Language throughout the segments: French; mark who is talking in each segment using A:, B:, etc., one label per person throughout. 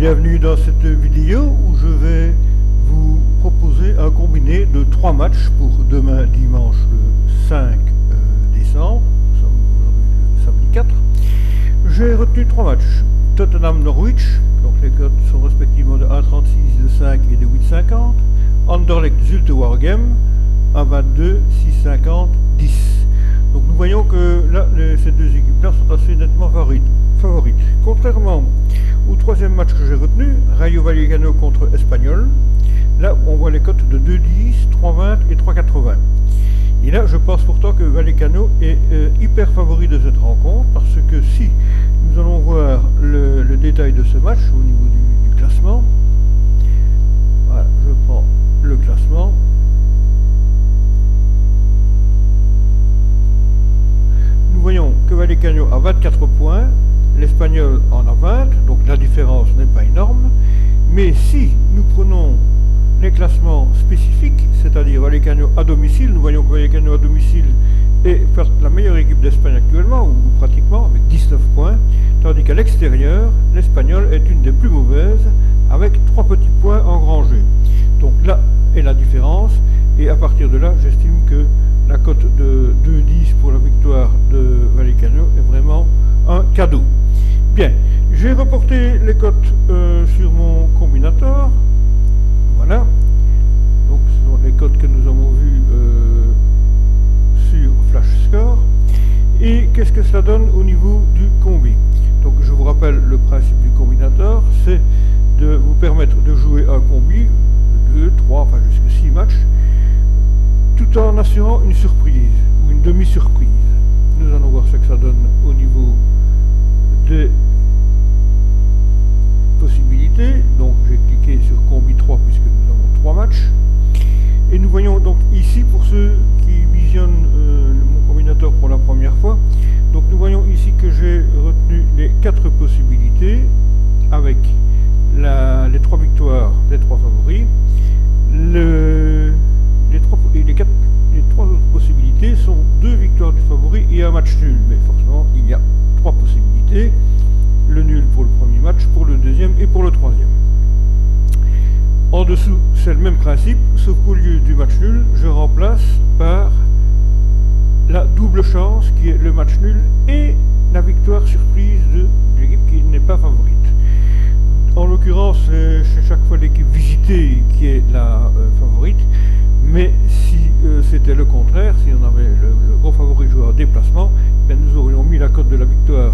A: Bienvenue dans cette vidéo où je vais vous proposer un combiné de 3 matchs pour demain dimanche le 5 décembre. Nous sommes aujourd'hui le samedi 4. J'ai retenu 3 matchs. Tottenham-Norwich, donc les cotes sont respectivement de 1,36, de 5 et de 8,50. Anderlecht-Zulte Waregem, 1,22, 6,50, 10. Donc nous voyons que là, ces deux équipes-là sont assez nettement favorites. Contrairement au troisième match que j'ai retenu, Rayo Vallecano contre Espanyol, là on voit les cotes de 2,10, 3,20 et 3,80. Et là je pense pourtant que Vallecano est hyper favori de cette rencontre, parce que si nous allons voir le détail de ce match au niveau du classement, voilà, je prends le classement. Nous voyons que Vallecano a 24 points, l'Espanyol en a 20, donc la différence n'est pas énorme. Mais si nous prenons les classements spécifiques, c'est-à-dire Vallecano à domicile, nous voyons que Vallecano à domicile est la meilleure équipe d'Espagne actuellement, ou pratiquement, avec 19 points, tandis qu'à l'extérieur, l'Espanyol est une des plus mauvaises, avec 3 petits points engrangés. Donc là est la différence, et à partir de là, j'estime que la cote de 2,10 pour la victoire de Vallecano est vraiment un cadeau. Bien, j'ai reporté les cotes sur mon combinator. Voilà. Donc ce sont les cotes que nous avons vues sur Flash Score. Et qu'est-ce que cela donne au niveau du combi? Donc je vous rappelle le principe du combinator, c'est de vous permettre de jouer un combi de 2, 3, enfin jusqu'à 6 matchs, tout en assurant une surprise ou une demi-surprise. Nous allons voir ce que ça donne au niveau des possibilités. Donc j'ai cliqué sur combi 3 puisque nous avons 3 matchs. Et nous voyons donc ici, pour ceux qui visionnent mon combinateur pour la première fois, donc nous voyons ici que j'ai retenu les 4 possibilités avec les 3 victoires des 3 favoris. Les 3 autres possibilités sont 2 victoires du favori et un match nul. Mais forcément, il y a 3 possibilités. Le nul pour le premier match, pour le deuxième et pour le troisième. En dessous, c'est le même principe, sauf qu'au lieu du match nul, je remplace par la double chance, qui est le match nul et la victoire surprise de l'équipe qui n'est pas favorite. En l'occurrence, c'est chaque fois l'équipe visitée qui est la favorite, mais si c'était le contraire, si on avait le gros favori joué en déplacement, bien nous aurions mis la cote de la victoire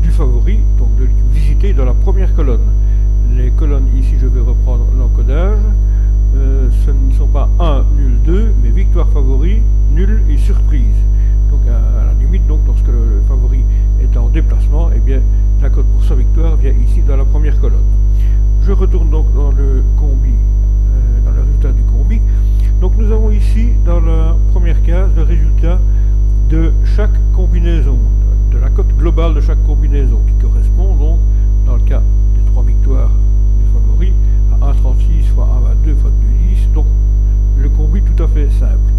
A: du favori, donc de l'équipe visitée, dans la première colonne. Les colonnes ici, je vais reprendre l'encodage. Ce ne sont pas 1, nul, 2, mais victoire favori, nul et surprise. Donc à la limite, donc, lorsque le favori est en déplacement, eh bien la cote pour sa victoire vient ici dans la première colonne. Je retourne donc dans le combi, dans le résultat du combi. Donc nous avons ici dans la première case le résultat de chaque combinaison, de la cote globale de chaque combinaison, qui correspond donc, dans le cas des 3 victoires du favori, à 1,36 fois 1,22 fois 2,10, donc le combi tout à fait simple.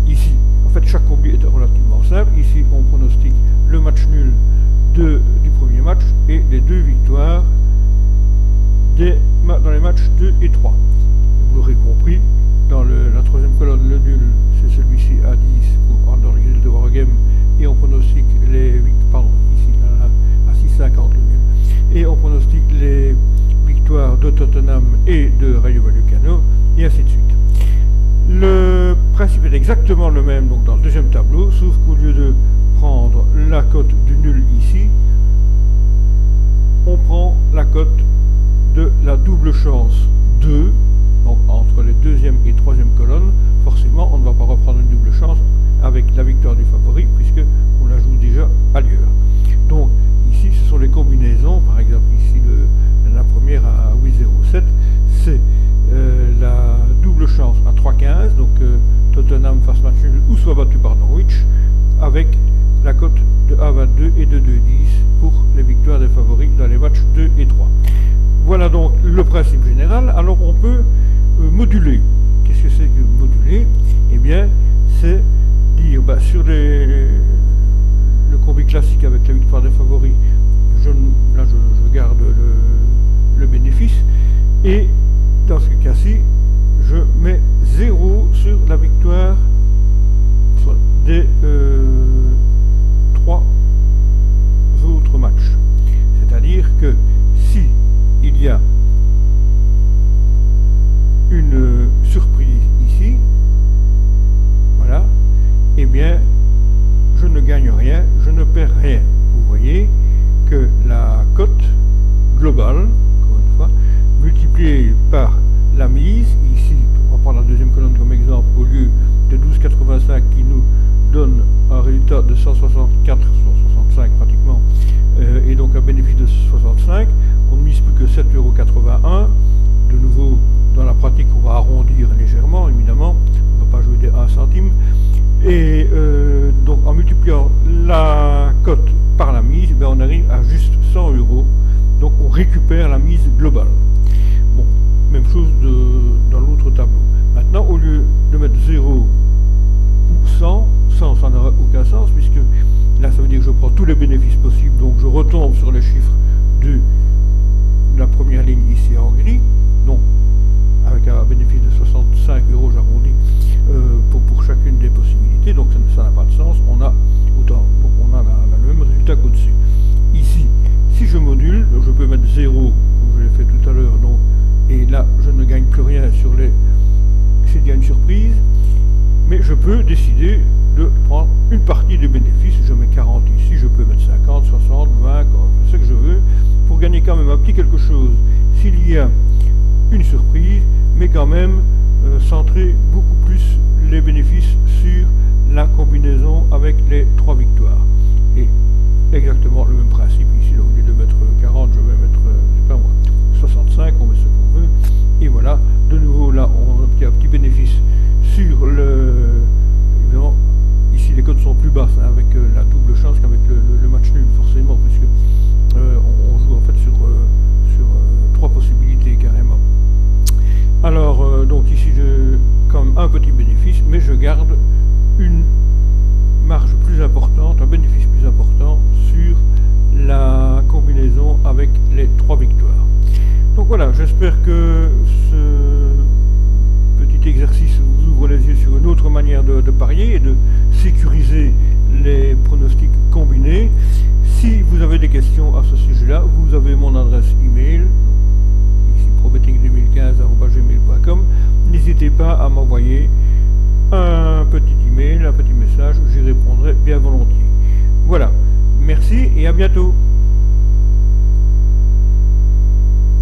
A: Ici, en fait, chaque combi est relativement simple. Ici, on pronostique le match nul du premier match et les 2 victoires dans les matchs 2 et 3. Vous l'aurez compris, dans la troisième colonne, le nul, c'est celui-ci à 10 pour Anderlecht de Waregem, et on pronostique ici à 6,50 le nul. Et on pronostique les victoires de Tottenham et de Rayo Vallecano, et ainsi de suite. Le principe est exactement le même donc dans le deuxième tableau, sauf qu'au lieu de prendre la cote du nul ici, on prend la cote de la double chance 2, donc entre les deuxième et troisième colonnes. Forcément, on ne va pas reprendre une double chance avec la victoire du favori, puisque on la joue déjà ailleurs. Donc ici, ce sont les combinaisons. Par exemple, ici, la première à 8,07, c'est la double chance à 3,15, donc Tottenham fasse match nul ou soit battu par Norwich, avec la cote de 1,22 et de 2,10 pour les victoires des favoris dans les matchs 2 et 3. Voilà donc le principe général. Alors on peut moduler. Qu'est-ce que c'est que moduler? Eh bien, c'est dire sur le combi classique avec la victoire des favoris, je garde Et dans ce cas-ci, je mets 0 sur la victoire des 3 autres matchs. C'est-à-dire que si il y a une surprise ici, voilà, eh bien, je ne gagne rien, je ne perds rien. Vous voyez que la cote globale, encore une fois, multipliée par la mise, ici, on va prendre la deuxième colonne comme exemple, au lieu de 12,85 qui nous donne un résultat de 164, 165 pratiquement, et donc un bénéfice de 65, on ne mise plus que 7,81 €. De nouveau, dans la pratique, on va arrondir légèrement, évidemment, on ne va pas jouer des 1 centime. Et donc en multipliant la cote par la mise, on arrive à juste 100 €. Donc on récupère la mise globale. Bon, même chose dans l'autre tableau. Maintenant, au lieu de mettre 0 ou 100, ça n'aura aucun sens, puisque là ça veut dire que je prends tous les bénéfices possibles, donc je retombe sur les chiffres de la première ligne ici en gris, donc avec un bénéfice de 65 € j'arrondis pour chacune des possibilités, donc ça n'a pas de sens, on a autant, donc on a le même résultat qu'au-dessus. Ici, si je module, je peux mettre 0, comme je l'ai fait tout à l'heure, donc, et là je ne gagne plus rien sur les, s'il y a une surprise, mais je peux décider de prendre une partie des bénéfices. Je mets 40 ici, je peux mettre 50, 60, 20, ce que je veux, pour gagner quand même un petit quelque chose s'il y a une surprise, mais quand même centrer beaucoup plus les bénéfices sur la combinaison avec les 3 victoires. Et exactement le même principe ici, au lieu de mettre 40, je vais mettre, je sais pas moi, 65, on met ce qu'on veut, et voilà, de nouveau là on obtient un petit bénéfice sur le, évidemment, ici les codes sont plus basses, hein, avec la double chance qu'avec le match nul, forcément, puisque on joue en fait sur 3 possibilités carrément. Alors, donc ici j'ai quand même un petit bénéfice, mais je garde une marge plus importante, un bénéfice plus important sur la combinaison avec les 3 victoires. Donc voilà, j'espère que ce petit exercice vous ouvre les yeux sur une autre manière de parier et de sécuriser les pronostics combinés. Si vous avez des questions à ce sujet-là, vous avez mon adresse email, ici probetting2015@gmail.com. N'hésitez pas à m'envoyer un petit email, un petit message, j'y répondrai bien volontiers. Voilà, merci et à bientôt.